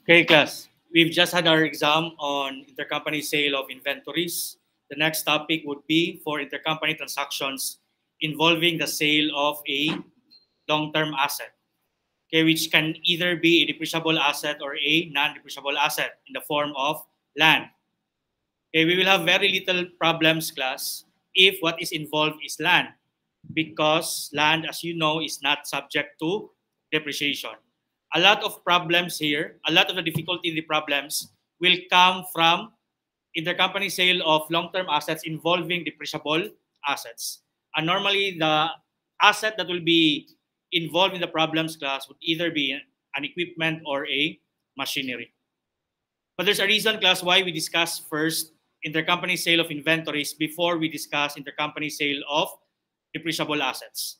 Okay, class. We've just had our exam on intercompany sale of inventories. The next topic would be for intercompany transactions involving the sale of a long-term asset, okay, which can either be a depreciable asset or a non-depreciable asset in the form of land. Okay, we will have very little problems, class, if what is involved is land, because land, as you know, is not subject to depreciation. A lot of problems here, a lot of the difficulty in the problems will come from intercompany sale of long-term assets involving depreciable assets. And normally the asset that will be involved in the problems class would either be an equipment or a machinery. But there's a reason, class, why we discuss first intercompany sale of inventories before we discuss intercompany sale of depreciable assets.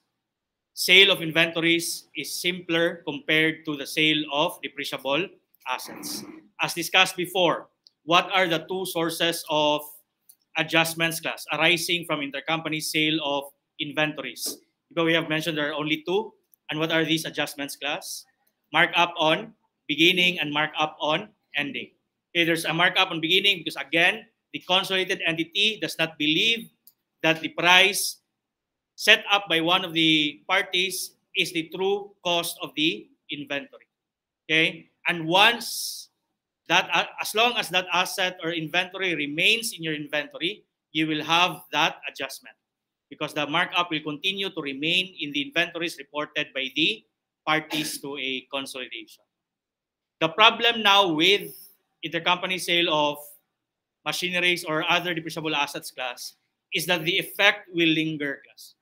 Sale of inventories is simpler compared to the sale of depreciable assets. As discussed before, what are the two sources of adjustments, class, arising from intercompany sale of inventories? Because we have mentioned there are only two. And what are these adjustments, class? Markup on beginning and markup on ending. Okay, there's a markup on beginning because, again, the consolidated entity does not believe that the price set up by one of the parties is the true cost of the inventory. Okay? And once that, as long as that asset or inventory remains in your inventory, you will have that adjustment because the markup will continue to remain in the inventories reported by the parties to a consolidation. The problem now with intercompany sale of machineries or other depreciable assets, class, is that the effect will linger, class.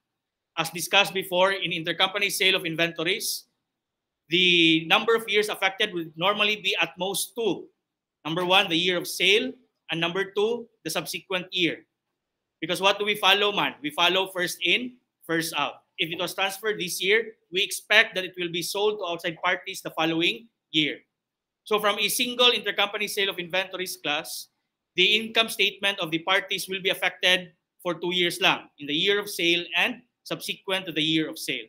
As discussed before, in intercompany sale of inventories, the number of years affected would normally be at most two. Number one, the year of sale, and number two, the subsequent year. Because what do we follow, man? We follow first in, first out. If it was transferred this year, we expect that it will be sold to outside parties the following year. So from a single intercompany sale of inventories, class, the income statement of the parties will be affected for 2 years lang, in the year of sale and subsequent to the year of sale.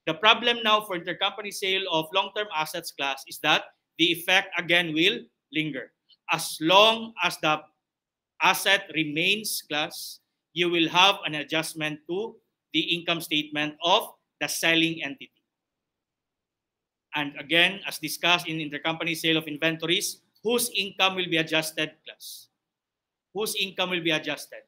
The problem now for intercompany sale of long-term assets, class, is that the effect again will linger. As long as the asset remains, class, you will have an adjustment to the income statement of the selling entity. And again, as discussed in intercompany sale of inventories, whose income will be adjusted, class? Whose income will be adjusted?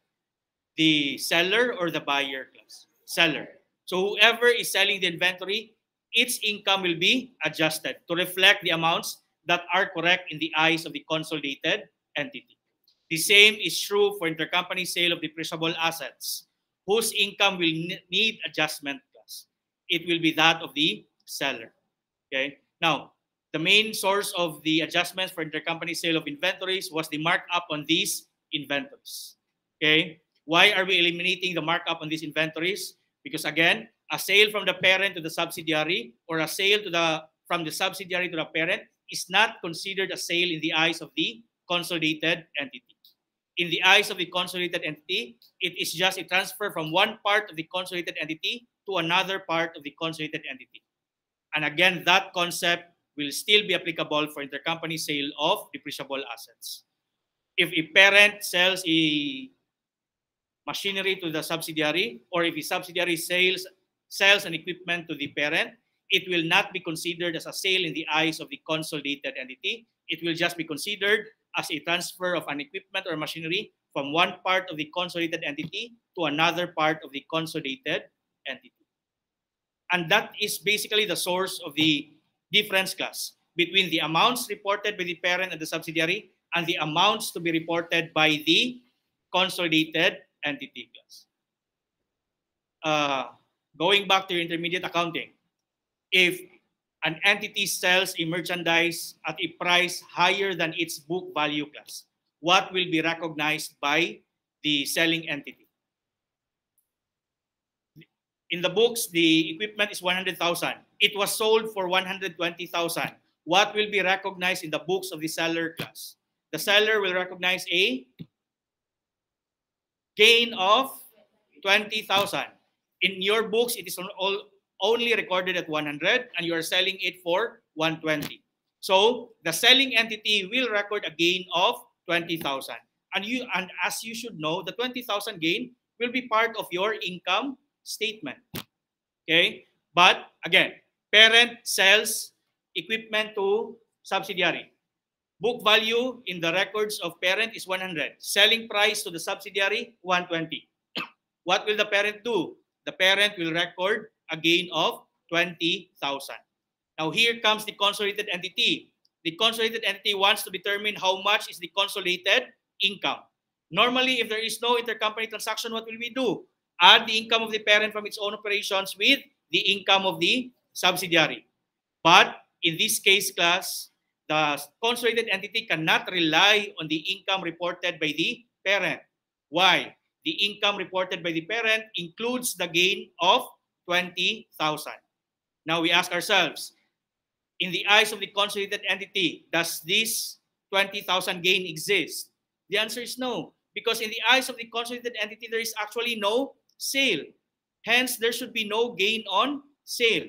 The seller or the buyer, class? Seller. So whoever is selling the inventory, its income will be adjusted to reflect the amounts that are correct in the eyes of the consolidated entity. The same is true for intercompany sale of depreciable assets, whose income will need adjustment, class. It will be that of the seller. Okay. Now, the main source of the adjustments for intercompany sale of inventories was the markup on these inventories. Okay. Why are we eliminating the markup on these inventories? Because again, a sale from the parent to the subsidiary or a sale from the subsidiary to the parent is not considered a sale in the eyes of the consolidated entity. In the eyes of the consolidated entity, it is just a transfer from one part of the consolidated entity to another part of the consolidated entity. And again, that concept will still be applicable for intercompany sale of depreciable assets. If a parent sells a machinery to the subsidiary, or if a subsidiary sells an equipment to the parent, it will not be considered as a sale in the eyes of the consolidated entity. It will just be considered as a transfer of an equipment or machinery from one part of the consolidated entity to another part of the consolidated entity. And that is basically the source of the difference, class, between the amounts reported by the parent and the subsidiary and the amounts to be reported by the consolidated entity, class. Going back to your intermediate accounting, if an entity sells a merchandise at a price higher than its book value, class, what will be recognized by the selling entity? In the books, the equipment is 100,000. It was sold for 120,000. What will be recognized in the books of the seller, class? The seller will recognize a gain of 20,000. In your books, it is only recorded at 100 and you are selling it for 120. So the selling entity will record a gain of 20,000. And as you should know, the 20,000 gain will be part of your income statement. Okay? But again, parent sells equipment to subsidiary. Book value in the records of parent is 100. Selling price to the subsidiary, 120. What will the parent do? The parent will record a gain of 20,000. Now here comes the consolidated entity. The consolidated entity wants to determine how much is the consolidated income. Normally, if there is no intercompany transaction, what will we do? Add the income of the parent from its own operations with the income of the subsidiary. But in this case, class, the consolidated entity cannot rely on the income reported by the parent. Why? The income reported by the parent includes the gain of 20,000. Now we ask ourselves, in the eyes of the consolidated entity, does this 20,000 gain exist? The answer is no, because in the eyes of the consolidated entity, there is actually no sale. Hence, there should be no gain on sale.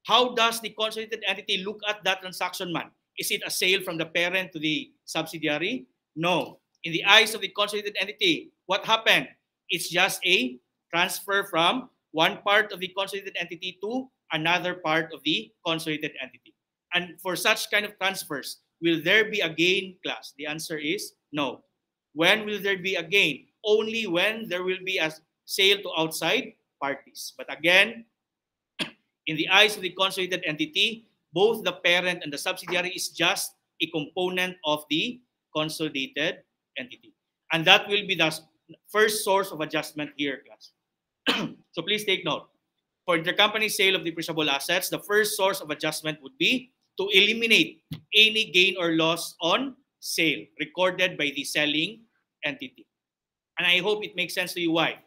How does the consolidated entity look at that transaction, man? Is it a sale from the parent to the subsidiary? No. In the eyes of the consolidated entity, what happened? It's just a transfer from one part of the consolidated entity to another part of the consolidated entity. And for such kind of transfers, will there be a gain, class? The answer is no. When will there be a gain? Only when there will be a sale to outside parties. But again, in the eyes of the consolidated entity, both the parent and the subsidiary is just a component of the consolidated entity. And that will be the first source of adjustment here, class. So please take note. For intercompany sale of depreciable assets, the first source of adjustment would be to eliminate any gain or loss on sale recorded by the selling entity. And I hope it makes sense to you why.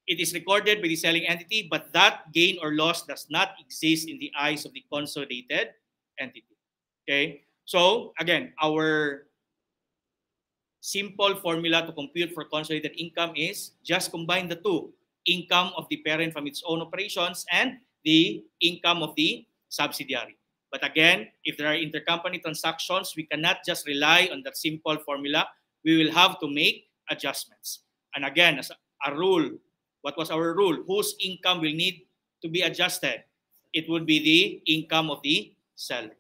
It is recorded by the selling entity, but that gain or loss does not exist in the eyes of the consolidated entity. Okay? So, again, our simple formula to compute for consolidated income is just combine the two. Income of the parent from its own operations and the income of the subsidiary. But again, if there are intercompany transactions, we cannot just rely on that simple formula. We will have to make adjustments. And again, as a rule, what was our rule? Whose income will need to be adjusted? It would be the income of the seller.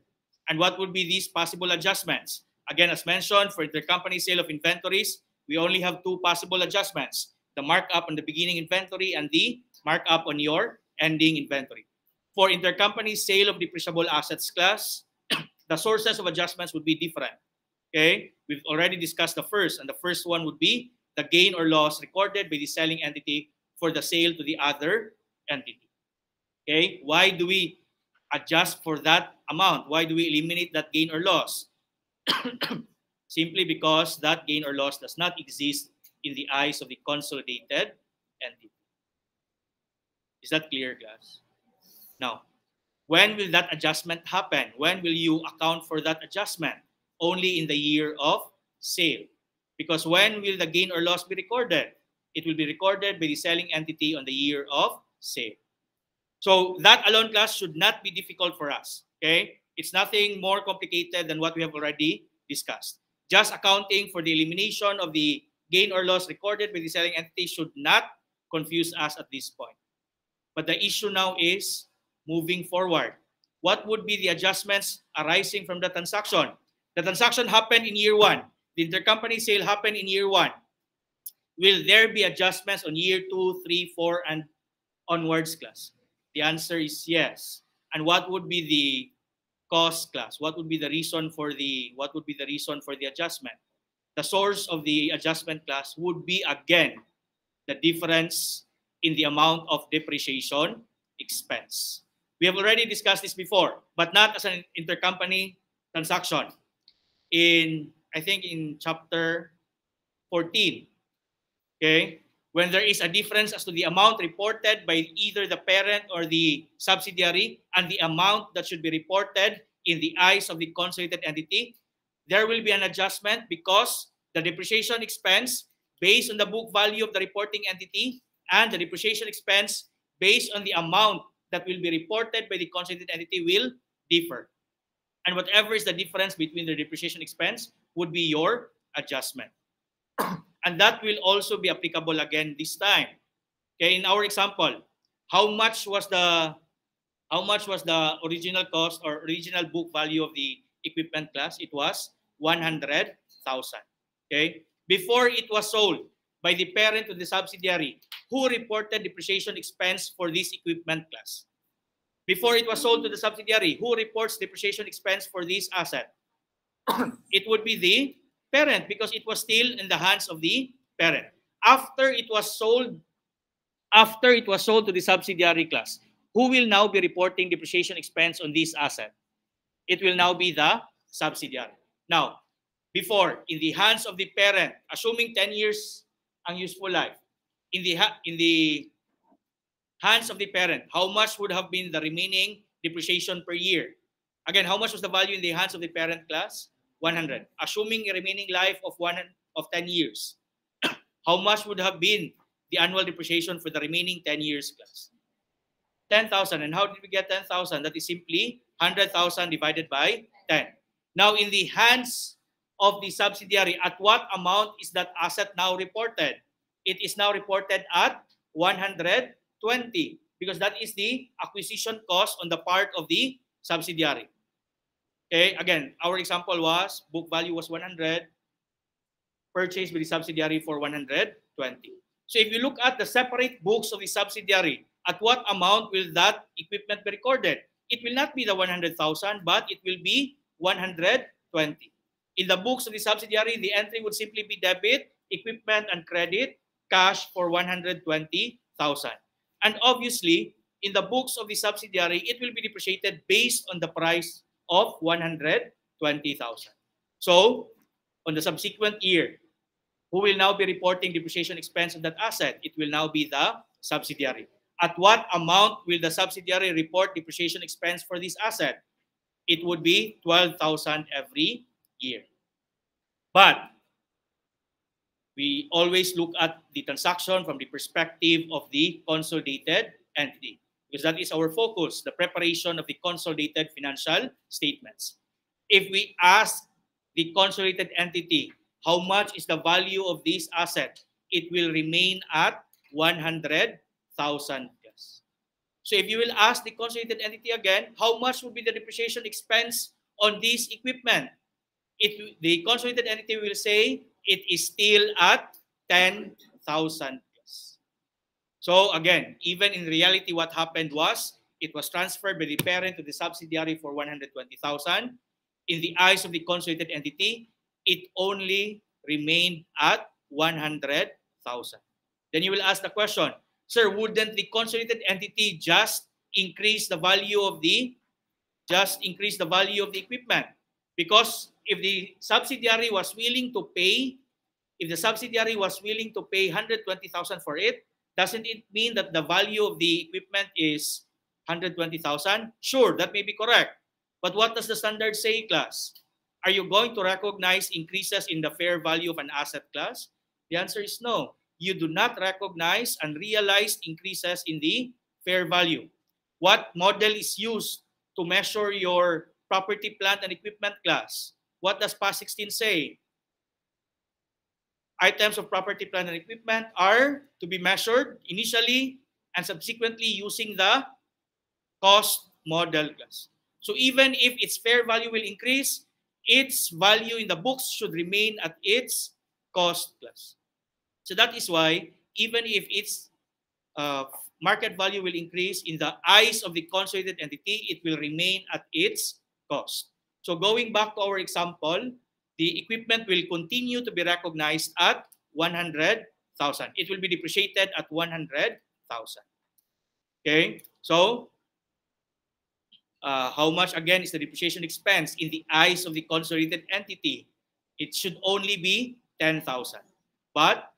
And what would be these possible adjustments? Again, as mentioned, for intercompany sale of inventories, we only have two possible adjustments: the markup on the beginning inventory and the markup on your ending inventory. For intercompany sale of depreciable assets, class, the sources of adjustments would be different. Okay, we've already discussed the first, and the first one would be the gain or loss recorded by the selling entity for the sale to the other entity. Okay, why do we adjust for that amount? Why do we eliminate that gain or loss? Simply because that gain or loss does not exist in the eyes of the consolidated entity. Is that clear, class? Now, when will that adjustment happen? When will you account for that adjustment? Only in the year of sale. Because when will the gain or loss be recorded? It will be recorded by the selling entity on the year of sale. So that alone, class, should not be difficult for us. Okay? It's nothing more complicated than what we have already discussed. Just accounting for the elimination of the gain or loss recorded by the selling entity should not confuse us at this point. But the issue now is moving forward. What would be the adjustments arising from the transaction? The transaction happened in year one. The intercompany sale happened in year one. Will there be adjustments on year 2, 3, 4, and onwards, class? The answer is yes. And what would be the cause, class? What would be the reason for the adjustment? The source of the adjustment, class, would be again the difference in the amount of depreciation expense. We have already discussed this before, but not as an intercompany transaction. I think in chapter 14, okay, when there is a difference as to the amount reported by either the parent or the subsidiary and the amount that should be reported in the eyes of the consolidated entity, there will be an adjustment because the depreciation expense based on the book value of the reporting entity and the depreciation expense based on the amount that will be reported by the consolidated entity will differ. And whatever is the difference between the depreciation expense would be your adjustment. And that will also be applicable again this time. Okay, in our example, how much was the original cost or original book value of the equipment class? It was 100,000. Okay, before it was sold by the parent to the subsidiary, who reported depreciation expense for this equipment class? Before it was sold to the subsidiary, who reports depreciation expense for this asset? It would be the parent, because it was still in the hands of the parent. After it was sold to the subsidiary class, who will now be reporting depreciation expense on this asset? It will now be the subsidiary. Now, before, in the hands of the parent, assuming 10 years ang useful life, in the hands of the parent, how much would have been the remaining depreciation per year? Again, how much was the value in the hands of the parent class? 100. Assuming a remaining life of 10 years, how much would have been the annual depreciation for the remaining 10 years class? 10,000. And how did we get 10,000? That is simply 100,000 divided by 10. Now, in the hands of the subsidiary, at what amount is that asset now reported? It is now reported at 120, because that is the acquisition cost on the part of the subsidiary. Okay, again, our example was book value was 100, purchased by the subsidiary for 120. So if you look at the separate books of the subsidiary, at what amount will that equipment be recorded? It will not be the 100,000, but it will be 120. In the books of the subsidiary, the entry would simply be debit, equipment, and credit, cash for 120,000. And obviously, in the books of the subsidiary, it will be depreciated based on the price of 120,000. So, on the subsequent year, who will now be reporting depreciation expense of that asset? It will now be the subsidiary. At what amount will the subsidiary report depreciation expense for this asset? It would be 12,000 every year. But we always look at the transaction from the perspective of the consolidated entity, because that is our focus, the preparation of the consolidated financial statements. If we ask the consolidated entity, how much is the value of this asset? It will remain at 100,000 plus. So if you will ask the consolidated entity again, how much would be the depreciation expense on this equipment? The consolidated entity will say it is still at 10,000 plus. So again, even in reality, what happened was it was transferred by the parent to the subsidiary for 120,000. In the eyes of the consolidated entity, it only remained at 100,000. Then you will ask the question, sir, wouldn't the consolidated entity just increase the value of the equipment? Because if the subsidiary was willing to pay 120,000 for it, doesn't it mean that the value of the equipment is 120,000? Sure, that may be correct. But what does the standard say, class? Are you going to recognize increases in the fair value of an asset class? The answer is no. You do not recognize unrealized increases in the fair value. What model is used to measure your property, plant, and equipment class? What does PAS 16 say? Items of property, plant, and equipment are to be measured initially and subsequently using the cost model class. So even if its fair value will increase, its value in the books should remain at its cost class. So that is why even if its market value will increase, in the eyes of the consolidated entity, it will remain at its cost. So going back to our example, the equipment will continue to be recognized at 100,000. It will be depreciated at 100,000. Okay, so how much again is the depreciation expense in the eyes of the consolidated entity? It should only be 10,000. But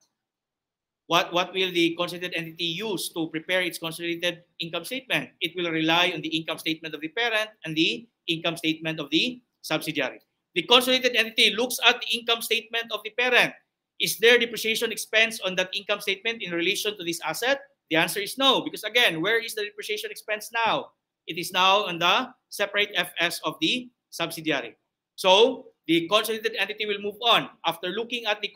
what will the consolidated entity use to prepare its consolidated income statement? It will rely on the income statement of the parent and the income statement of the subsidiary. The consolidated entity looks at the income statement of the parent. Is there depreciation expense on that income statement in relation to this asset? The answer is no, because again, where is the depreciation expense now? It is now on the separate FS of the subsidiary. So the consolidated entity will move on. After looking at the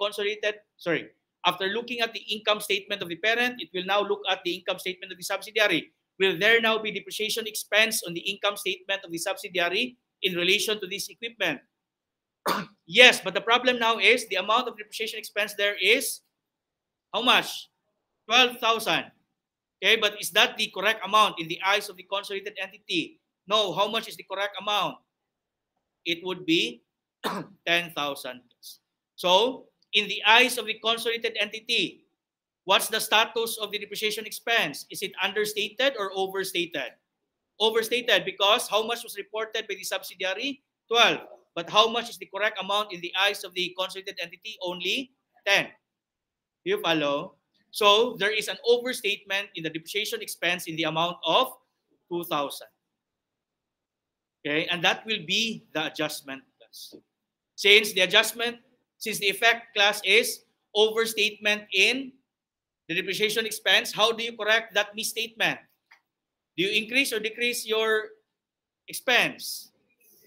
income statement of the parent, it will now look at the income statement of the subsidiary. Will there now be depreciation expense on the income statement of the subsidiary in relation to this equipment? Yes, but the problem now is the amount of depreciation expense there is how much? 12,000. Okay, but is that the correct amount in the eyes of the consolidated entity? No. How much is the correct amount? It would be 10,000. So, in the eyes of the consolidated entity, what's the status of the depreciation expense? Is it understated or overstated? Overstated, because how much was reported by the subsidiary? 12. But how much is the correct amount in the eyes of the consolidated entity? Only 10. Do you follow? So there is an overstatement in the depreciation expense in the amount of 2,000. Okay, and that will be the adjustment class. Since the effect class is overstatement in the depreciation expense, how do you correct that misstatement? Do you increase or decrease your expense?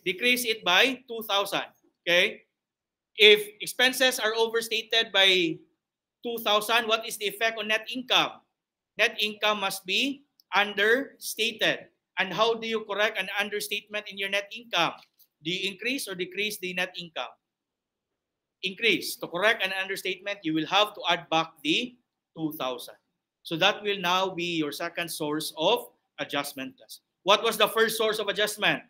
Decrease it by 2,000. Okay? If expenses are overstated by 2,000, what is the effect on net income? Net income must be understated. And how do you correct an understatement in your net income? Do you increase or decrease the net income? Increase. To correct an understatement, you will have to add back the 2,000. So that will now be your second source of adjustment class. What was the first source of adjustment?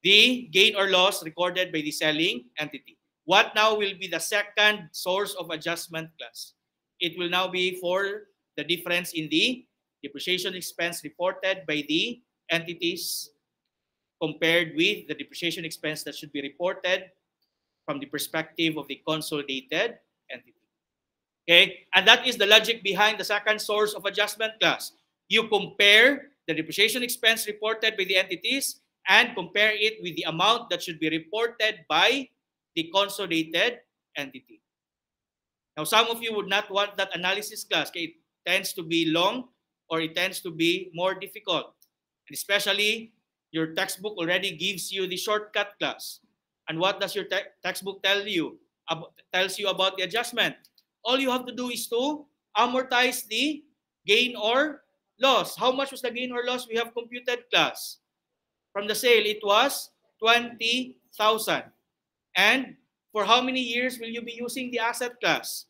The gain or loss recorded by the selling entity. What now will be the second source of adjustment class? It will now be for the difference in the depreciation expense reported by the entities compared with the depreciation expense that should be reported from the perspective of the consolidated entity. Okay, and that is the logic behind the second source of adjustment class. You compare the depreciation expense reported by the entities and compare it with the amount that should be reported by the consolidated entity. Now, some of you would not want that analysis class. Okay? It tends to be long or it tends to be more difficult. And especially, your textbook already gives you the shortcut class. And what does your textbook tell you? Tells you about the adjustment. All you have to do is to amortize the gain or loss. How much was the gain or loss we have computed, class? From the sale, it was 20,000. And for how many years will you be using the asset class?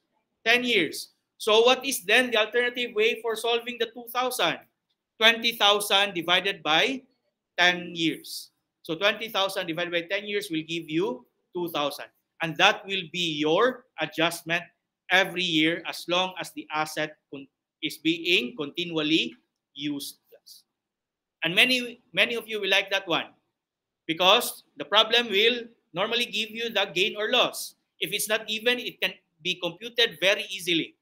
10 years. So what is then the alternative way for solving the 2,000? 20,000 divided by 10 years. So 20,000 divided by 10 years will give you 2,000. And that will be your adjustment every year as long as the asset is being continually used. And many of you will like that one because the problem will normally give you the gain or loss. If it's not even, it can be computed very easily.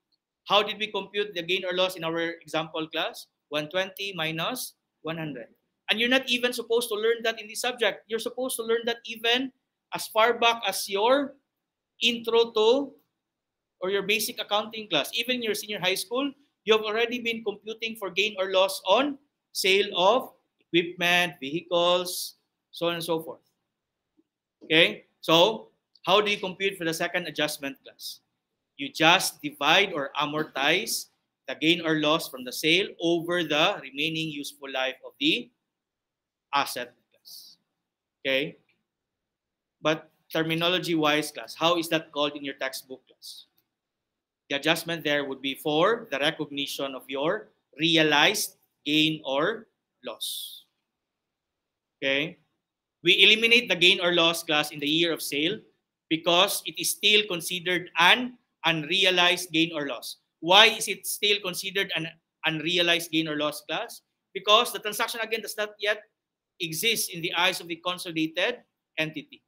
How did we compute the gain or loss in our example class? 120 minus 100. And you're not even supposed to learn that in the subject. You're supposed to learn that even as far back as your intro to or your basic accounting class. Even your senior high school, you have already been computing for gain or loss on sale of equipment, vehicles, so on and so forth. Okay? So, how do you compute for the second adjustment class? You just divide or amortize the gain or loss from the sale over the remaining useful life of the asset class. Okay? But terminology-wise, class, how is that called in your textbook, class? The adjustment there would be for the recognition of your realized gain or loss. Okay? We eliminate the gain or loss, class, in the year of sale because it is still considered an unrealized gain or loss. Why is it still considered an unrealized gain or loss, class? Because the transaction, again, does not yet exist in the eyes of the consolidated entity.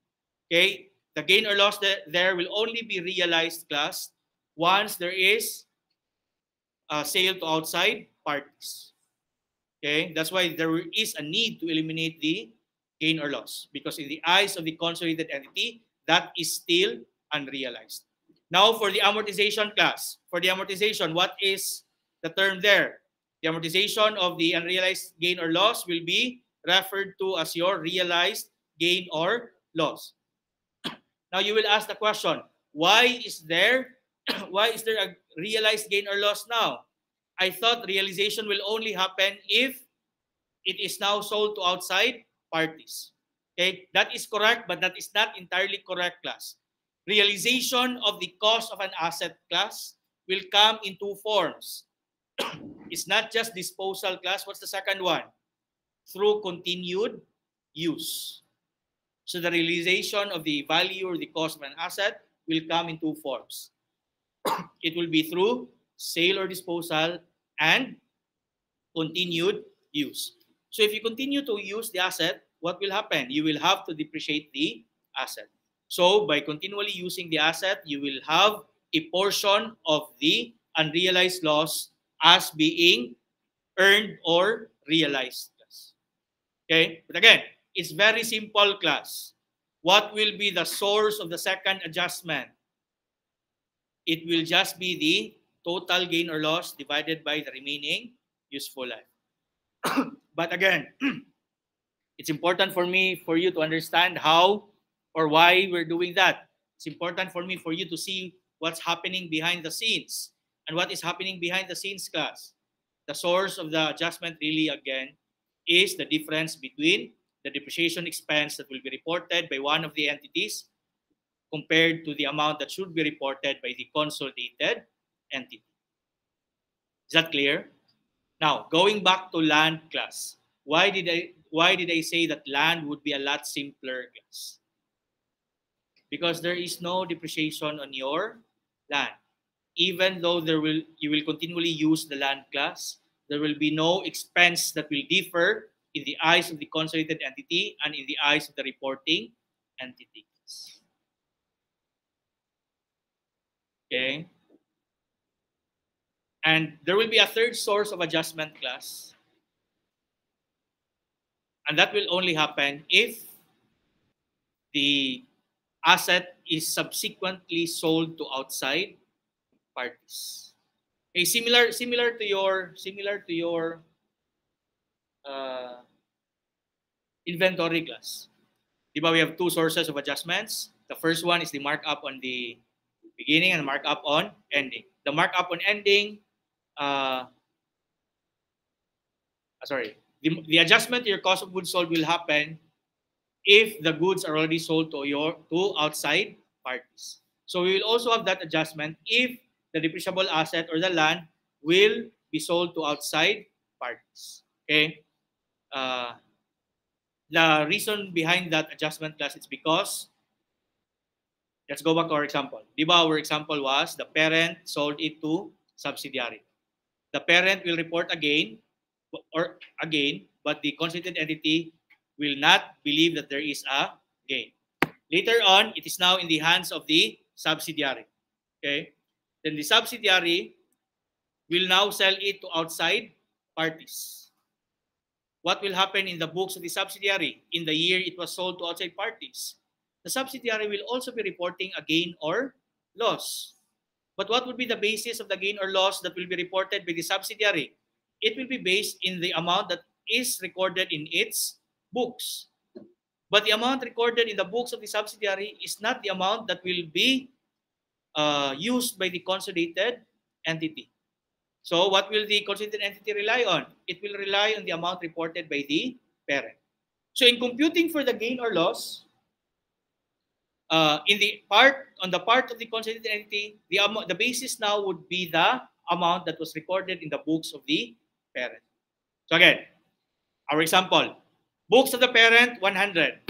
Okay? The gain or loss there will only be realized, class, once there is a sale to outside parties. Okay? That's why there is a need to eliminate the gain or loss because in the eyes of the consolidated entity, that is still unrealized. Now for the amortization, class. For the amortization, what is the term there? The amortization of the unrealized gain or loss will be referred to as your realized gain or loss. Now you will ask the question, why is there a realized gain or loss now? I thought realization will only happen if it is now sold to outside parties. Okay, that is correct, but that is not entirely correct, class. Realization of the cost of an asset, class, will come in two forms. It's not just disposal, class. What's the second one? Through continued use. So the realization of the value or the cost of an asset will come in two forms. It will be through sale or disposal and continued use. So if you continue to use the asset, what will happen? You will have to depreciate the asset. So by continually using the asset, you will have a portion of the unrealized loss as being earned or realized. Okay, but again, it's very simple, class. What will be the source of the second adjustment? It will just be the total gain or loss divided by the remaining useful life. But again, it's important for you to understand how or why we're doing that. It's important for you to see what's happening behind the scenes. And what is happening behind the scenes, class? The source of the adjustment really, again, is the difference between the depreciation expense that will be reported by one of the entities compared to the amount that should be reported by the consolidated entity. Is that clear? Now, going back to land, class, why did I say that land would be a lot simpler, class? Because there is no depreciation on your land. Even though you will continually use the land, class, there will be no expense that will differ in the eyes of the consolidated entity and in the eyes of the reporting entity. Okay. And there will be a third source of adjustment, class. And that will only happen if the asset is subsequently sold to outside parties. Okay, similar to your inventory, class. Diba, we have two sources of adjustments. The first one is the markup on the beginning and the markup on ending. The markup on ending, the adjustment to your cost of goods sold will happen if the goods are already sold to outside parties. So we will also have that adjustment if the depreciable asset or the land will be sold to outside parties. Okay. The reason behind that adjustment, class, it's because, let's go back to our example. Diba, our example was the parent sold it to subsidiary. The parent will report a gain, but the consolidated entity will not believe that there is a gain. Later on, it is now in the hands of the subsidiary. Okay? Then the subsidiary will now sell it to outside parties. What will happen in the books of the subsidiary in the year it was sold to outside parties? The subsidiary will also be reporting a gain or loss. But what would be the basis of the gain or loss that will be reported by the subsidiary? It will be based in the amount that is recorded in its books. But the amount recorded in the books of the subsidiary is not the amount that will be used by the consolidated entity. So what will the consolidated entity rely on? It will rely on the amount reported by the parent. So in computing for the gain or loss, on the part of the consolidated entity, the basis now would be the amount that was recorded in the books of the parent. So again, our example, books of the parent, 100.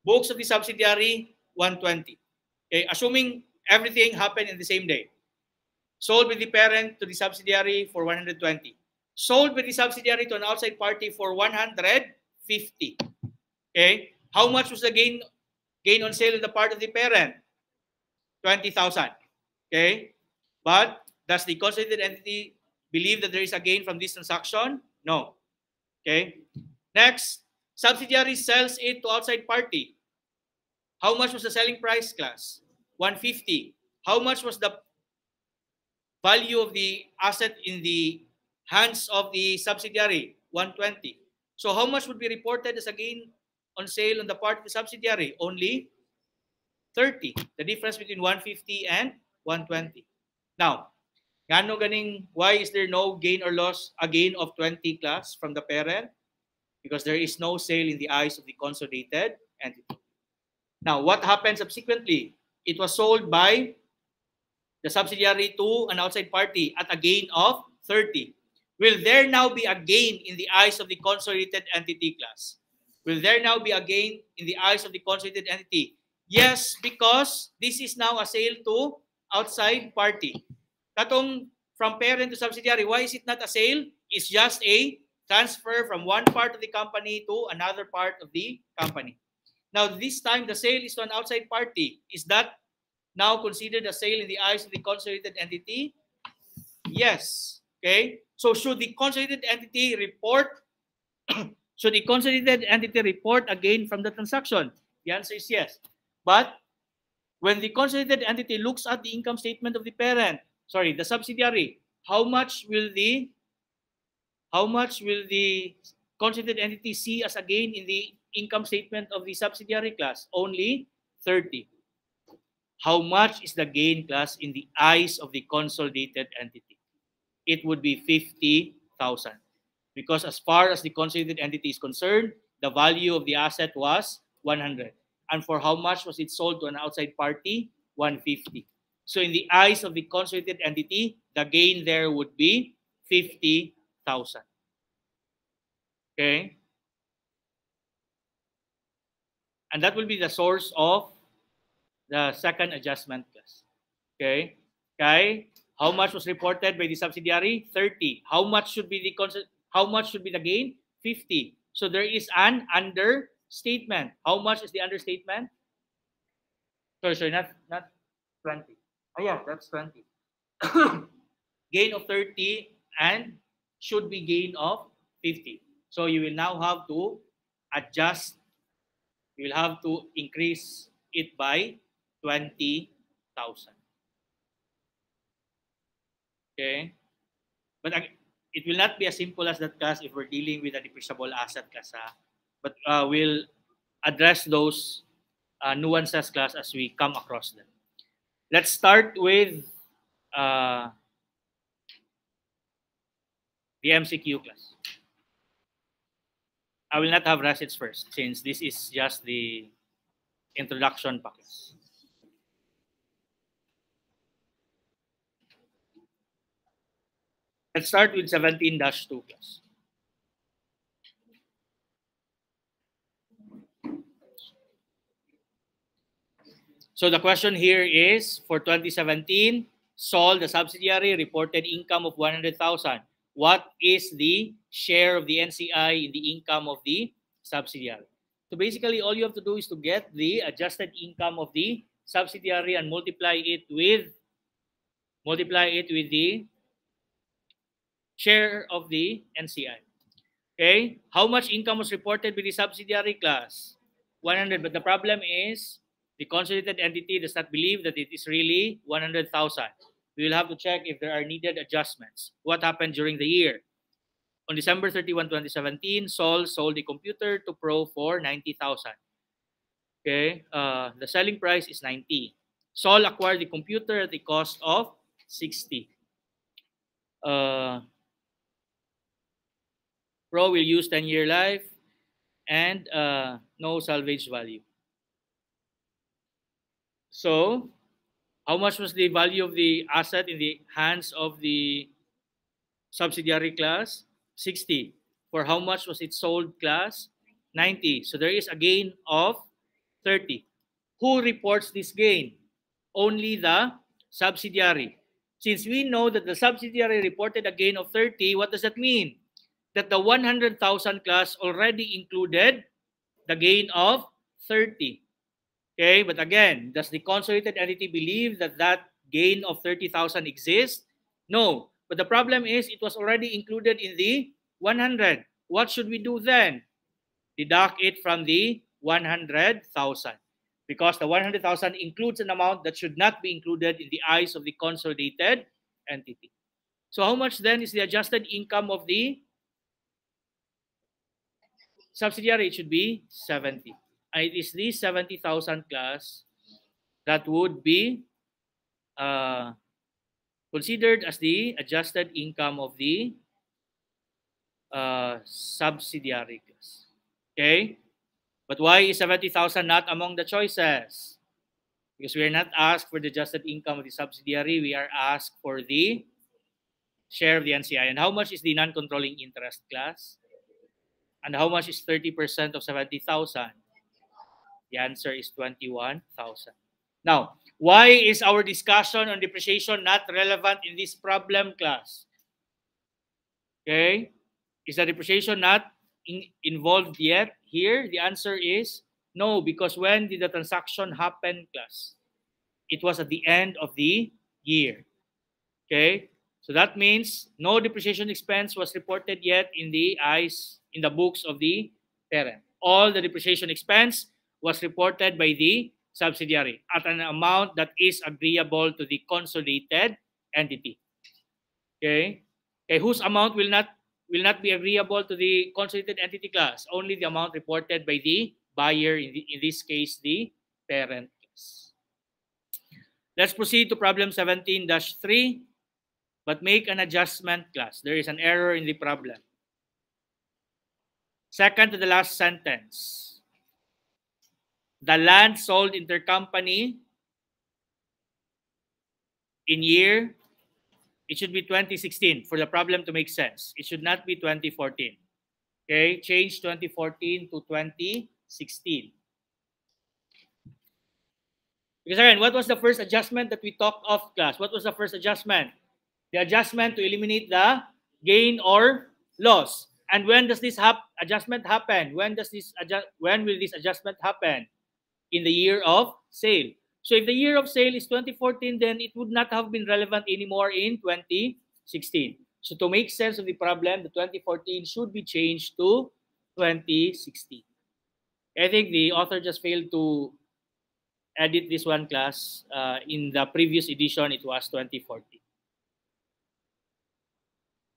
Books of the subsidiary, 120. Okay, assuming everything happened in the same day. Sold with the parent to the subsidiary for 120. Sold with the subsidiary to an outside party for 150. Okay, how much was the gain on sale on the part of the parent? 20,000. Okay, but does the consolidated entity believe that there is a gain from this transaction? No. Okay. Next, subsidiary sells it to outside party. How much was the selling price, class? 150. How much was the value of the asset in the hands of the subsidiary? 120. So how much would be reported as a gain on sale on the part of the subsidiary? Only 30. The difference between 150 and 120. Now, why is there no gain or loss, a gain of 20 class from the parent? Because there is no sale in the eyes of the consolidated entity. Now, what happened subsequently? It was sold by the subsidiary to an outside party at a gain of 30. Will there now be a gain in the eyes of the consolidated entity class? Will there now be a gain in the eyes of the consolidated entity? Yes, because this is now a sale to outside party. Katong from parent to subsidiary, why is it not a sale? It's just a transfer from one part of the company to another part of the company. Now, this time, the sale is to an outside party. Is that now considered a sale in the eyes of the consolidated entity? Yes. Okay. So, should the consolidated entity report? Should the consolidated entity report a gain from the transaction? The answer is yes. But when the consolidated entity looks at the income statement of the parent, the subsidiary, how much will the consolidated entity see as a gain in the income statement of the subsidiary class? Only 30. How much is the gain class in the eyes of the consolidated entity? It would be 50,000. Because as far as the consolidated entity is concerned, the value of the asset was 100. And for how much was it sold to an outside party? 150. So in the eyes of the consolidated entity, the gain there would be 50,000. Okay? And that will be the source of the second adjustment class. Okay? Okay? How much was reported by the subsidiary? 30. How much should be the gain? 50. So there is an understatement. How much is the understatement? Sorry, not 20. Oh yeah, that's 20. Gain of 30 and should be gain of 50. So you will now have to adjust. You will have to increase it by 20,000. Okay? But it will not be as simple as that class if we're dealing with a depreciable asset class. But we'll address those nuances class as we come across them. Let's start with the MCQ class. I will not have receipts first since this is just the introduction class. Let's start with 17-2 class. So the question here is, for 2017, Sol, the subsidiary, reported income of 100,000. What is the share of the NCI in the income of the subsidiary? So basically, all you have to do is to get the adjusted income of the subsidiary and multiply it with the share of the NCI. Okay, how much income was reported by the subsidiary class? 100. But the problem is the consolidated entity does not believe that it is really 100,000. We will have to check if there are needed adjustments. What happened during the year? On December 31, 2017, Sol sold the computer to Pro for 90,000. Okay, the selling price is 90. Sol acquired the computer at the cost of 60. Pro will use 10-year life and no salvage value. So, how much was the value of the asset in the hands of the subsidiary class? 60. For how much was it sold class? 90. So there is a gain of 30. Who reports this gain? Only the subsidiary. Since we know that the subsidiary reported a gain of 30, what does that mean? That the 100,000 class already included the gain of 30. Okay, but again, does the consolidated entity believe that that gain of 30,000 exists? No. But the problem is it was already included in the 100. What should we do then? Deduct it from the 100,000. Because the 100,000 includes an amount that should not be included in the eyes of the consolidated entity. So how much then is the adjusted income of the subsidiary, it should be 70. And it is this 70,000 class that would be considered as the adjusted income of the subsidiary class. Okay? But why is 70,000 not among the choices? Because we are not asked for the adjusted income of the subsidiary. We are asked for the share of the NCI. And how much is the non-controlling interest class? And how much is 30% of 70,000? The answer is 21,000. Now, why is our discussion on depreciation not relevant in this problem class? Okay? Is the depreciation not involved yet here? The answer is no, because when did the transaction happen, class? It was at the end of the year. Okay? So that means no depreciation expense was reported yet in the books of the parent. All the depreciation expense was reported by the subsidiary at an amount that is agreeable to the consolidated entity. Okay? Okay, whose amount will not be agreeable to the consolidated entity class? Only the amount reported by the buyer, in this case, the parent class. Let's proceed to problem 17-3, but make an adjustment, class. There is an error in the problem. Second to the last sentence. The land sold intercompany in year, it should be 2016 for the problem to make sense. It should not be 2014. Okay, change 2014 to 2016. Because again, what was the first adjustment that we talked of, class? What was the first adjustment? The adjustment to eliminate the gain or loss. And when does this adjustment happen? When will this adjustment happen? In the year of sale. So if the year of sale is 2014, then it would not have been relevant anymore in 2016. So to make sense of the problem, the 2014 should be changed to 2016. I think the author just failed to edit this one, class. In the previous edition, it was 2014.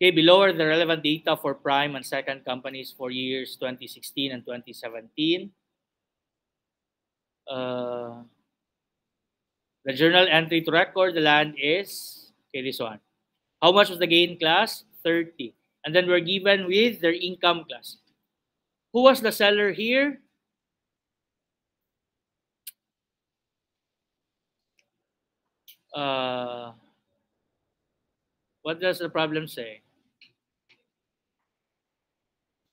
Okay, below are the relevant data for prime and second companies for years 2016 and 2017. The journal entry to record the land is, okay, this one. How much was the gain, class? 30. And then we're given with their income, class. Who was the seller here? What does the problem say?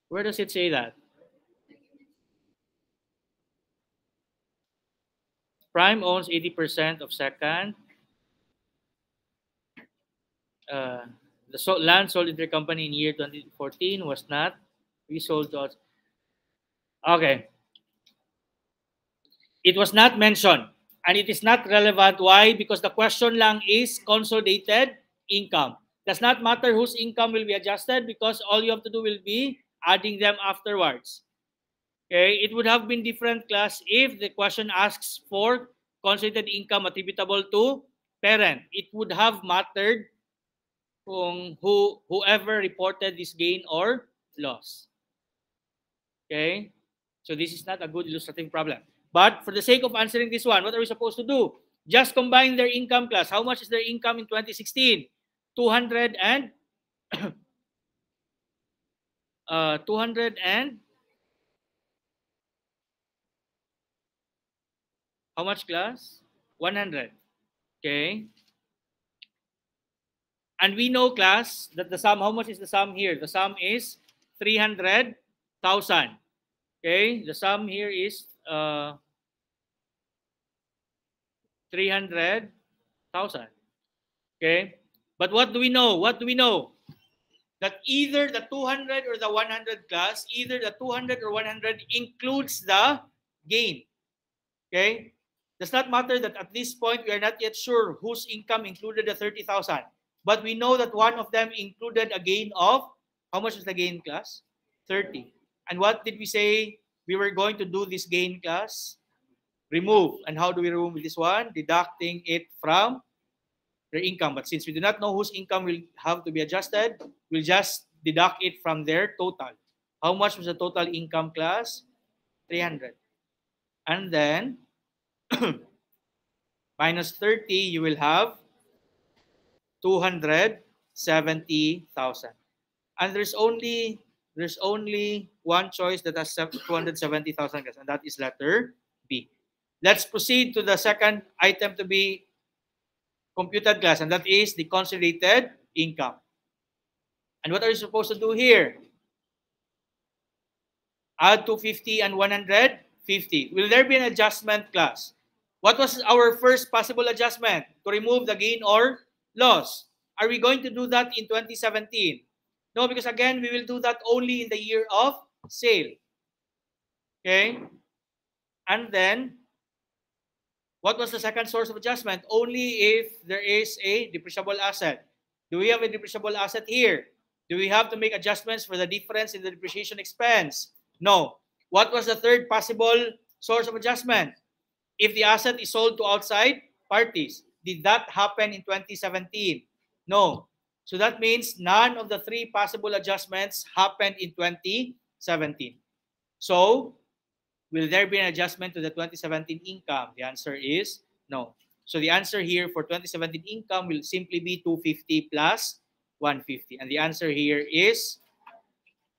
Where does it say that? Prime owns 80% of second. The land sold intercompany in year 2014 was not resold to us. Okay. It was not mentioned. And it is not relevant. Why? Because the question lang is consolidated income. Does not matter whose income will be adjusted because all you have to do will be adding them afterwards. Okay, it would have been different, class, if the question asks for consolidated income attributable to parent. It would have mattered whoever reported this gain or loss. Okay, so this is not a good illustrative problem. But for the sake of answering this one, what are we supposed to do? Just combine their income, class. How much is their income in 2016? 200 and 200 and how much, class? 100. Okay. And we know, class, that the sum, how much is the sum here? The sum is 300,000. Okay. The sum here is 300,000. Okay. But what do we know? What do we know? That either the 200 or the 100, class, either the 200 or 100 includes the gain. Okay. Does not matter that at this point we are not yet sure whose income included the 30,000. But we know that one of them included a gain of, how much is the gain, class? 30. And what did we say we were going to do this gain, class? Remove. And how do we remove this one? Deducting it from their income. But since we do not know whose income will have to be adjusted, we'll just deduct it from their total. How much was the total income, class? 300. And then, minus 30, you will have 270,000. And there's only one choice that has 270,000, and that is letter B. Let's proceed to the second item to be computed, class, and that is the consolidated income. And what are you supposed to do here? Add 250 and 150. Will there be an adjustment, class? What was our first possible adjustment? To remove the gain or loss. Are we going to do that in 2017? No, because again, we will do that only in the year of sale. Okay? And then, what was the second source of adjustment? Only if there is a depreciable asset. Do we have a depreciable asset here? Do we have to make adjustments for the difference in the depreciation expense? No. What was the third possible source of adjustment? If the asset is sold to outside parties. Did that happen in 2017? No. So that means none of the three possible adjustments happened in 2017. So, will there be an adjustment to the 2017 income? The answer is no. So the answer here for 2017 income will simply be 250 plus 150. And the answer here is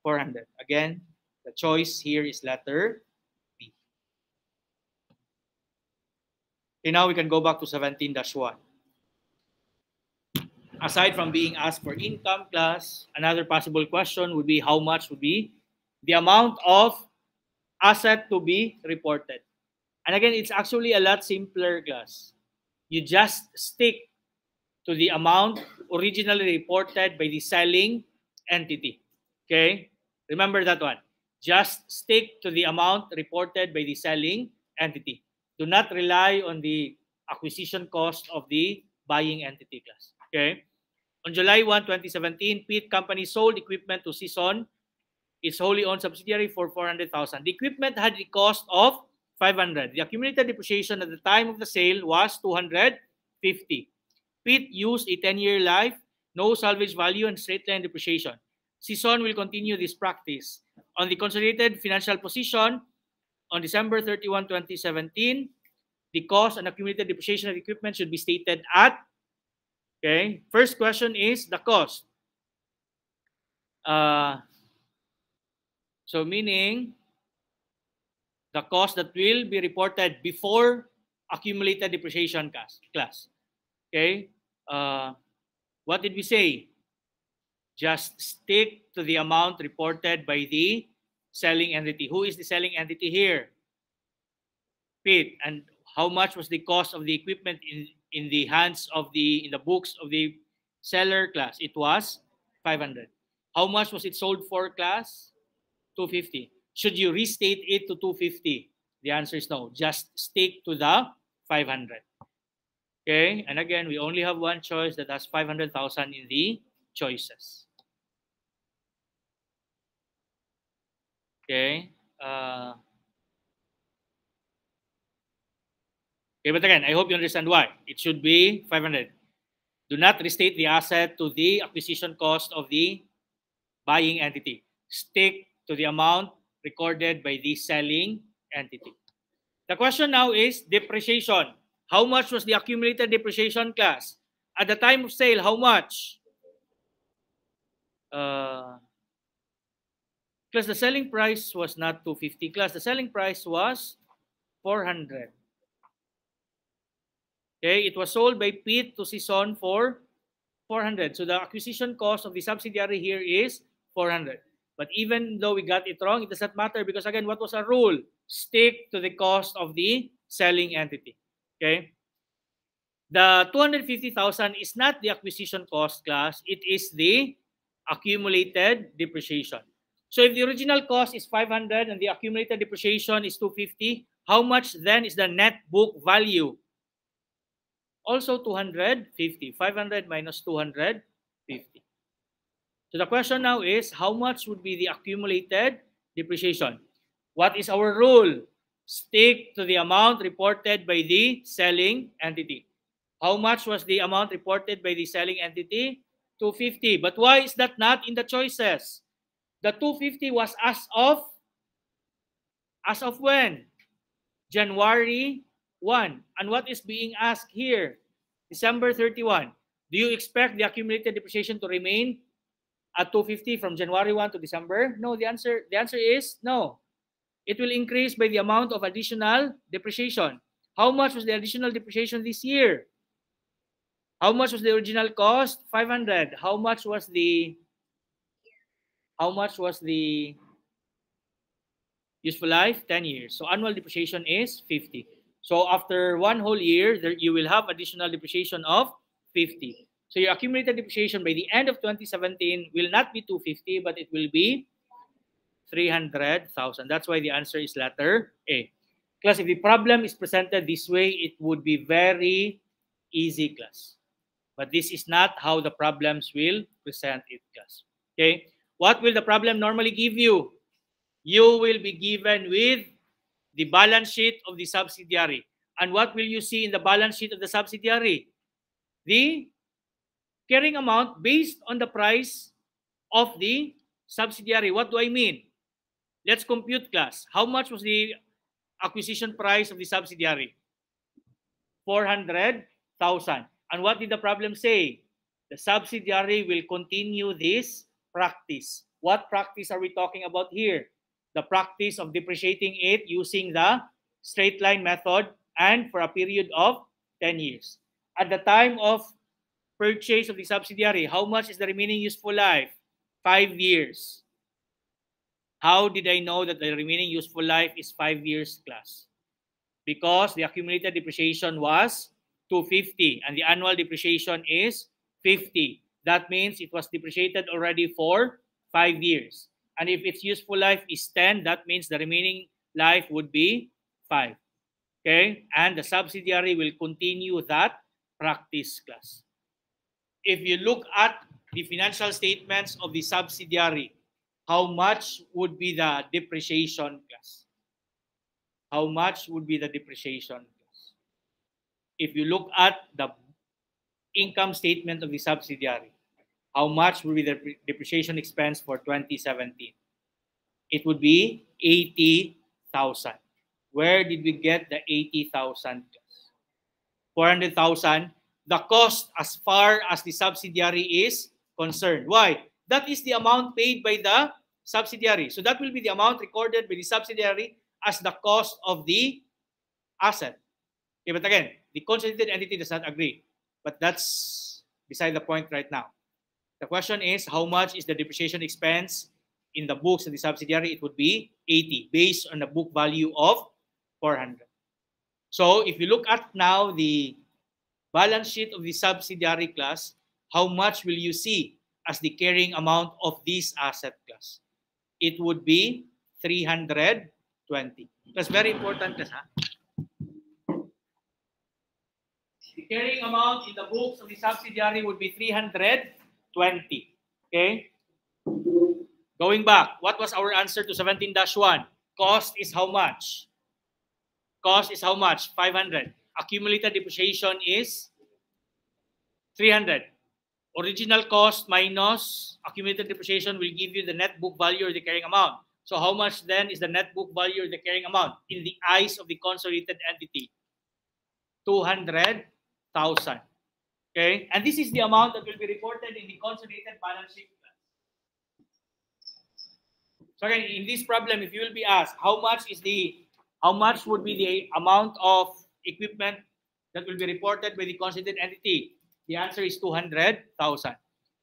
400. Again, the choice here is letter B. Okay, now we can go back to 17-1. Aside from being asked for income, class, another possible question would be how much would be the amount of asset to be reported. And again, it's actually a lot simpler, class. You just stick to the amount originally reported by the selling entity. Okay? Remember that one. Just stick to the amount reported by the selling entity. Do not rely on the acquisition cost of the buying entity, class. Okay? On July 1, 2017, Pitt Company sold equipment to Season, its wholly owned subsidiary, for 400,000. The equipment had a cost of 500. The accumulated depreciation at the time of the sale was 250. Pitt used a 10-year life, no salvage value, and straight-line depreciation. Season will continue this practice. On the consolidated financial position, on December 31, 2017, the cost and accumulated depreciation of equipment should be stated at, okay, first question is the cost. So meaning the cost that will be reported before accumulated depreciation class. Okay. What did we say? Just stick to the amount reported by the selling entity. Who is the selling entity here? Pitt. And how much was the cost of the equipment in the hands of in the books of the seller, class? It was 500. How much was it sold for, class? 250. Should you restate it to 250? The answer is no. Just stick to the 500. Okay, and again, we only have one choice that has 500,000 in the choices. Okay. Okay, but again, I hope you understand why. It should be 500. Do not restate the asset to the acquisition cost of the buying entity. Stick to the amount recorded by the selling entity. The question now is depreciation. How much was the accumulated depreciation, class? At the time of sale, how much? Class, the selling price was not 250. Class, the selling price was 400. Okay, it was sold by Pitt to Season for 400. So the acquisition cost of the subsidiary here is 400. But even though we got it wrong, it does not matter because again, what was our rule? Stick to the cost of the selling entity. Okay? The 250,000 is not the acquisition cost, class. It is the accumulated depreciation. So if the original cost is 500 and the accumulated depreciation is 250, how much then is the net book value? Also 250. 500 minus 250. So the question now is, how much would be the accumulated depreciation? What is our rule? Stick to the amount reported by the selling entity. How much was the amount reported by the selling entity? 250. But why is that not in the choices? The 250 was as of when? January 1. And what is being asked here? December 31. Do you expect the accumulated depreciation to remain at 250 from January 1 to December? No, the answer is no. It will increase by the amount of additional depreciation. How much was the additional depreciation this year? How much was the original cost? 500. How much was the useful life? 10 years. So annual depreciation is 50. So after one whole year, you will have additional depreciation of 50. So your accumulated depreciation by the end of 2017 will not be 250, but it will be 300,000. That's why the answer is letter A. Class, if the problem is presented this way, it would be very easy, class. But this is not how the problems will present it, class. Okay? What will the problem normally give you? You will be given with the balance sheet of the subsidiary. And what will you see in the balance sheet of the subsidiary? The carrying amount based on the price of the subsidiary. What do I mean? Let's compute, class. How much was the acquisition price of the subsidiary? 400,000. And what did the problem say? The subsidiary will continue this practice. What practice are we talking about here? The practice of depreciating it using the straight line method and for a period of 10 years. At the time of purchase of the subsidiary, how much is the remaining useful life? 5 years. How did I know that the remaining useful life is 5 years, class? Because the accumulated depreciation was 250 and the annual depreciation is 50. That means it was depreciated already for 5 years. And if its useful life is 10, that means the remaining life would be 5. Okay? And the subsidiary will continue that practice, class. If you look at the financial statements of the subsidiary, how much would be the depreciation, class? How much would be the depreciation, class? If you look at the income statement of the subsidiary, how much would be the depreciation expense for 2017? It would be 80,000. Where did we get the 80,000? 400,000. The cost as far as the subsidiary is concerned. Why? That is the amount paid by the subsidiary. So that will be the amount recorded by the subsidiary as the cost of the asset. Okay, but again, the consolidated entity does not agree. But that's beside the point right now. The question is, how much is the depreciation expense in the books of the subsidiary? It would be 80 based on the book value of 400. So if you look at now the balance sheet of the subsidiary, class, how much will you see as the carrying amount of this asset, class? It would be 320. That's very important, class. The carrying amount in the books of the subsidiary would be 320. Okay? Going back, what was our answer to 17-1? Cost is how much? Cost is how much? 500. Accumulated depreciation is 300. Original cost minus accumulated depreciation will give you the net book value or the carrying amount. So how much then is the net book value or the carrying amount in the eyes of the consolidated entity? 200,000. Okay? And this is the amount that will be reported in the consolidated balance sheet. So again, in this problem, if you will be asked, how much would be the amount of equipment that will be reported by the consolidated entity? The answer is 200,000.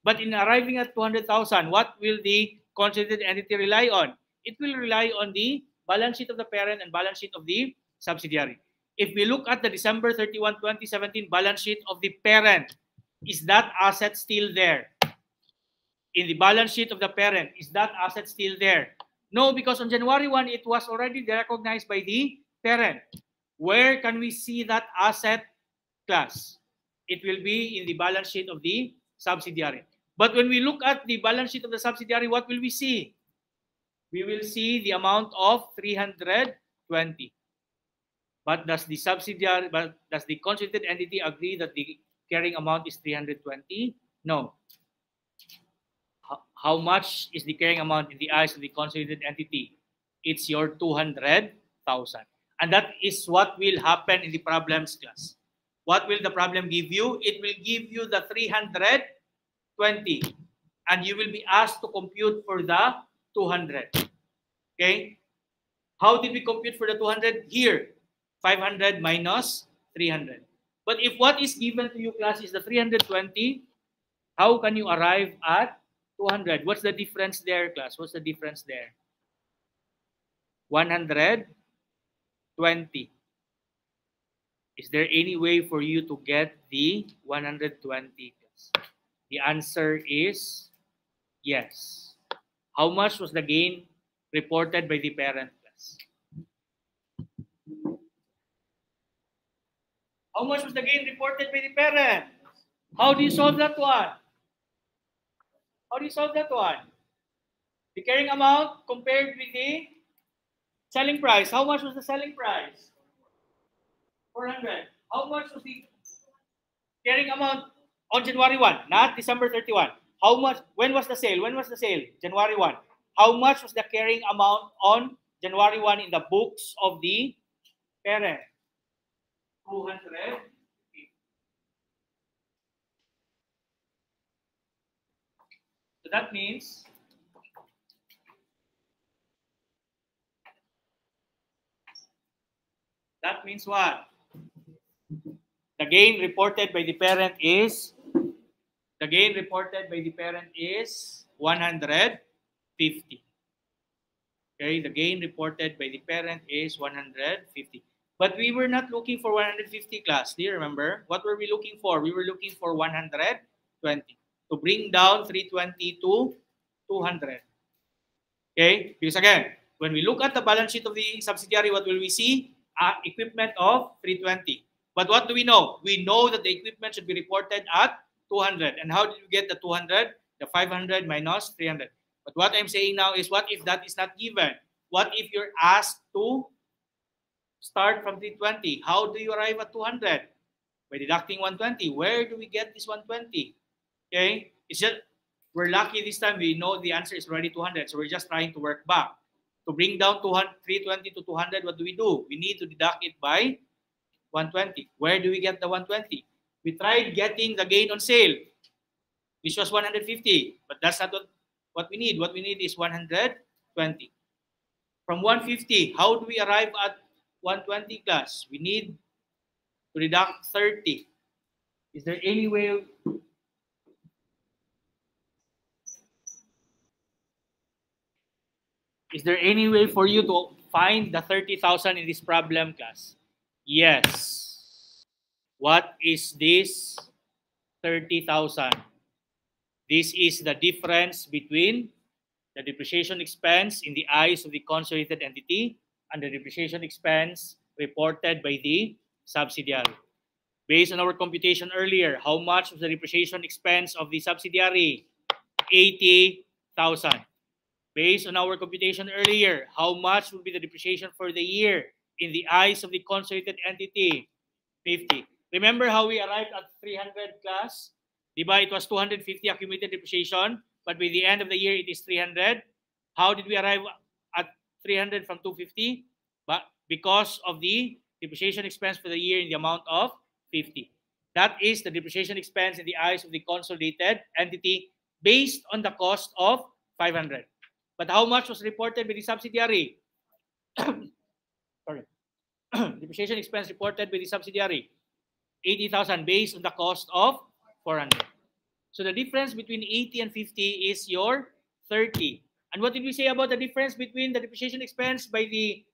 But in arriving at 200,000, what will the consolidated entity rely on? It will rely on the balance sheet of the parent and balance sheet of the subsidiary. If we look at the December 31, 2017 balance sheet of the parent, is that asset still there? In the balance sheet of the parent, is that asset still there? No, because on January 1, it was already recognized by the parent. Where can we see that asset, class? It will be in the balance sheet of the subsidiary. But when we look at the balance sheet of the subsidiary, what will we see? We will see the amount of 320. But does the consolidated entity agree that the carrying amount is 320? No. how much is the carrying amount in the eyes of the consolidated entity? It's your 200,000. And that is what will happen in the problems class. What will the problem give you? It will give you the 320. And you will be asked to compute for the 200. Okay? How did we compute for the 200? Here, 500 minus 300. But if what is given to you, class, is the 320, how can you arrive at 200? What's the difference there, class? What's the difference there? 120. Is there any way for you to get the 120? The answer is yes. How much was the gain reported by the parent class? How much was the gain reported by the parent? How do you solve that one? How do you solve that one? The carrying amount compared with the selling price. How much was the selling price? 400. How much was the carrying amount on January 1, not December 31? How much? When was the sale? When was the sale? January 1. How much was the carrying amount on January 1 in the books of the parent? 200. So that means what? The gain reported by the parent is 150. Okay, the gain reported by the parent is 150. But we were not looking for 150, class. Do you remember? What were we looking for? We were looking for 120. To bring down 320 to 200. Okay? Because again, when we look at the balance sheet of the subsidiary, what will we see? Equipment of 320. But what do we know? We know that the equipment should be reported at 200. And how did you get the 200? The 500 minus 300. But what I'm saying now is, what if that is not given? What if you're asked to start from 320? How do you arrive at 200? By deducting 120. Where do we get this 120? Okay? It's just, we're lucky this time. We know the answer is already 200. So we're just trying to work back. To bring down 320 to 200, what do? We need to deduct it by 120. Where do we get the 120? We tried getting the gain on sale, which was 150. But that's not what we need. What we need is 120. From 150, how do we arrive at 120, class? We need to deduct 30. Is there any way? Is there any way for you to find the 30,000 in this problem, class? Yes. What is this 30,000? This is the difference between the depreciation expense in the eyes of the consolidated entity and the depreciation expense reported by the subsidiary. Based on our computation earlier, how much was the depreciation expense of the subsidiary? 80,000. Based on our computation earlier, how much will be the depreciation for the year in the eyes of the consolidated entity? 50. Remember how we arrived at 300, class? Diba, it was 250 accumulated depreciation, but by the end of the year, it is 300. How did we arrive at 300 from 250? But because of the depreciation expense for the year in the amount of 50. That is the depreciation expense in the eyes of the consolidated entity based on the cost of 500. But how much was reported by the subsidiary? Sorry. Depreciation expense reported by the subsidiary. 80,000 based on the cost of 400. So the difference between 80 and 50 is your 30. And what did we say about the difference between the depreciation expense by the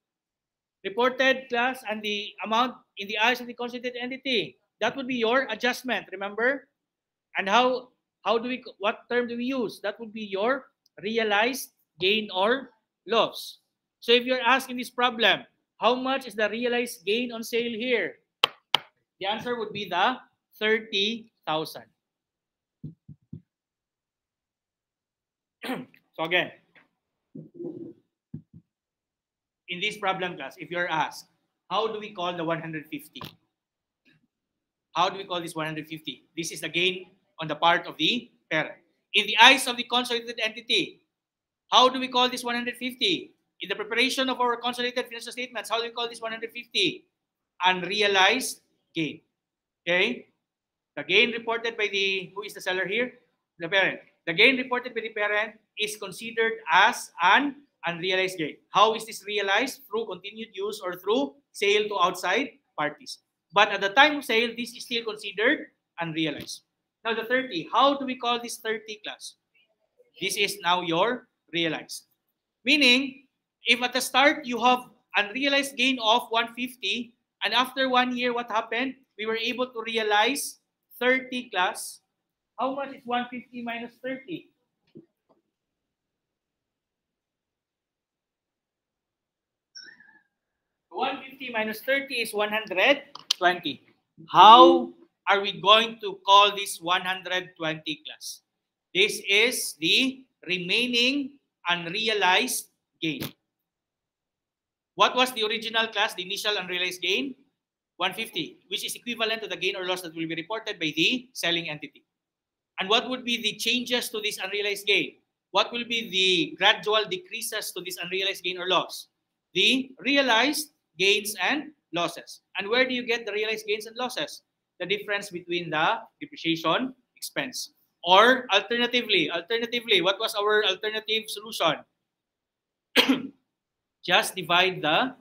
reported class and the amount in the eyes of the consolidated entity? That would be your adjustment, remember? And what term do we use? That would be your realized gain or loss. So if you're asking this problem, how much is the realized gain on sale here? The answer would be the 30,000. So again, in this problem class, if you're asked, how do we call the 150? How do we call this 150? This is the gain on the part of the parent. in the eyes of the consolidated entity. How do we call this 150? In the preparation of our consolidated financial statements, how do we call this 150? Unrealized gain. Okay? The gain reported by the, who is the seller here? The parent. The gain reported by the parent is considered as an unrealized gain. How is this realized? Through continued use or through sale to outside parties. But at the time of sale, this is still considered unrealized. Now the 30, how do we call this 30 class? This is now your realized. Meaning, if at the start you have unrealized gain of 150, and after 1 year, what happened? We were able to realize 30 class. How much is 150 minus 30? So 150 minus 30 is 120. How are we going to call this 120 class? This is the remaining unrealized gain. What was the original class, the initial unrealized gain? 150, which is equivalent to the gain or loss that will be reported by the selling entity. And what would be the changes to this unrealized gain? What will be the gradual decreases to this unrealized gain or loss? The realized gains and losses. And where do you get the realized gains and losses? The difference between the depreciation expense. Or alternatively, what was our alternative solution? Just divide the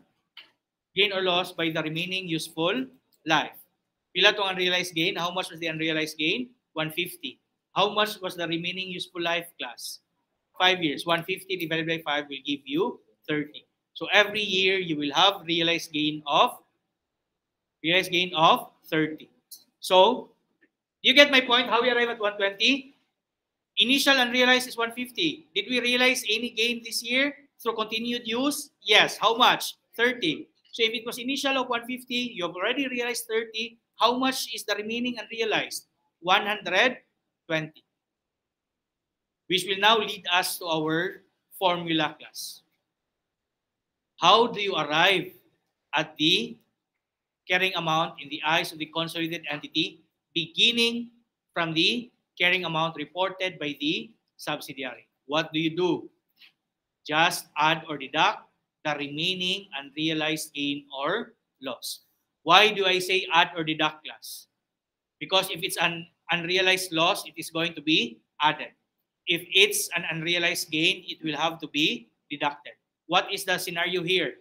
gain or loss by the remaining useful life. Pila tong unrealized gain? How much was the unrealized gain? 150. How much was the remaining useful life class? 5 years. 150 divided by 5 will give you 30. So every year you will have realized gain of 30. So you get my point? How we arrive at 120? Initial unrealized is 150. Did we realize any gain this year through continued use? Yes. How much? 30. So if it was initial of 150, you have already realized 30. How much is the remaining unrealized? 120. Which will now lead us to our formula class. How do you arrive at the carrying amount in the eyes of the consolidated entity, beginning from the carrying amount reported by the subsidiary? What do you do? Just add or deduct the remaining unrealized gain or loss. Why do I say add or deduct class? Because if it's an unrealized loss, it is going to be added. If it's an unrealized gain, it will have to be deducted. What is the scenario here?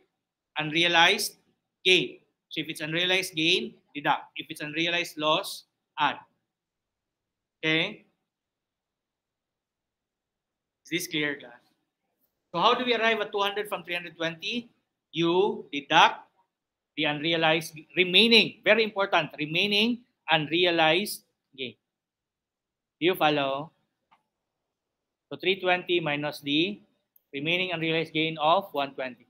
Unrealized gain. So if it's unrealized gain, deduct. If it's unrealized loss, add. Okay? Is this clear, class? So how do we arrive at 200 from 320? You deduct the unrealized remaining, very important, remaining unrealized gain. Do you follow? So 320 minus the remaining unrealized gain of 120.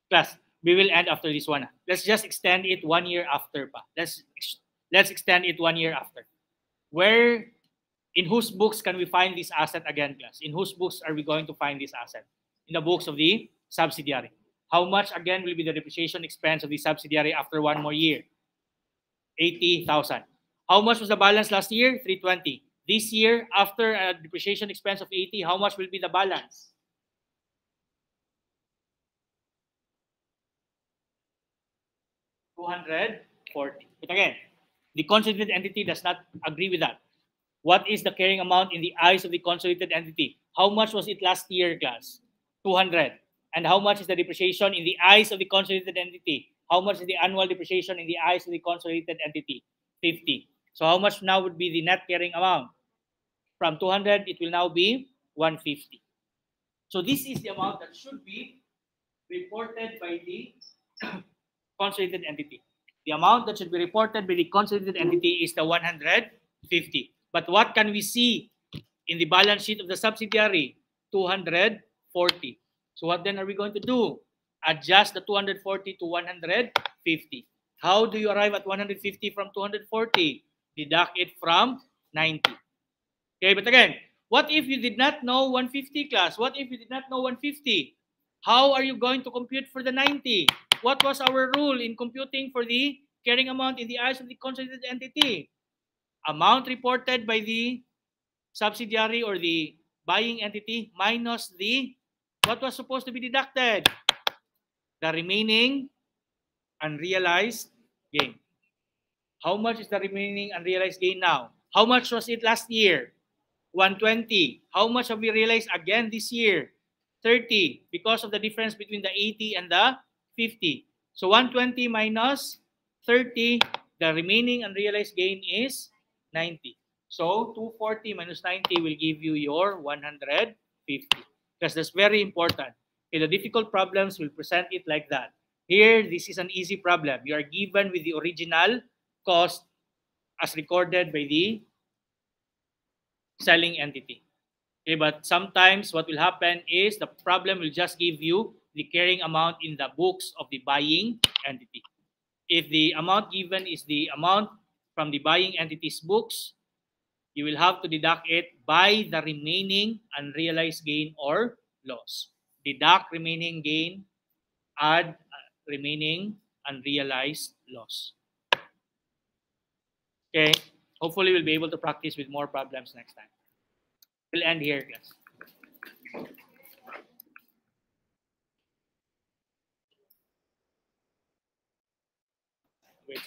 Class, we will end after this one. Let's just extend it 1 year after pa. Let's extend it 1 year after. Where, in whose books can we find this asset again, class? In whose books are we going to find this asset? In the books of the subsidiary. How much again will be the depreciation expense of the subsidiary after 1 more year? 80,000. How much was the balance last year? 320. This year, after a depreciation expense of 80, how much will be the balance? 240. But again, the consolidated entity does not agree with that. What is the carrying amount in the eyes of the consolidated entity? How much was it last year, class? 200. And how much is the depreciation in the eyes of the consolidated entity? How much is the annual depreciation in the eyes of the consolidated entity? 50. So how much now would be the net carrying amount? From 200, it will now be 150. So this is the amount that should be reported by the consolidated entity. The amount that should be reported by the consolidated entity is the 150. But what can we see in the balance sheet of the subsidiary? 240. So what then are we going to do? Adjust the 240 to 150. How do you arrive at 150 from 240? Deduct it from 90. Okay, but again, what if you did not know 150, class? What if you did not know 150? How are you going to compute for the 90? What was our rule in computing for the carrying amount in the eyes of the consolidated entity? Amount reported by the subsidiary or the buying entity minus what was supposed to be deducted? The remaining unrealized gain. How much is the remaining unrealized gain now? How much was it last year? 120. How much have we realized again this year? 30, because of the difference between the 80 and the 50. So 120 minus 30, the remaining unrealized gain is 90. So 240 minus 90 will give you your 150. Because that's very important. Okay, the difficult problems will present it like that. Here, this is an easy problem. You are given with the original cost as recorded by the selling entity. Okay, but sometimes what will happen is the problem will just give you the carrying amount in the books of the buying entity. If the amount given is the amount from the buying entity's books, you will have to deduct it by the remaining unrealized gain or loss. Deduct remaining gain, add remaining unrealized loss. Okay, hopefully we'll be able to practice with more problems next time. We'll end here, class. Wait,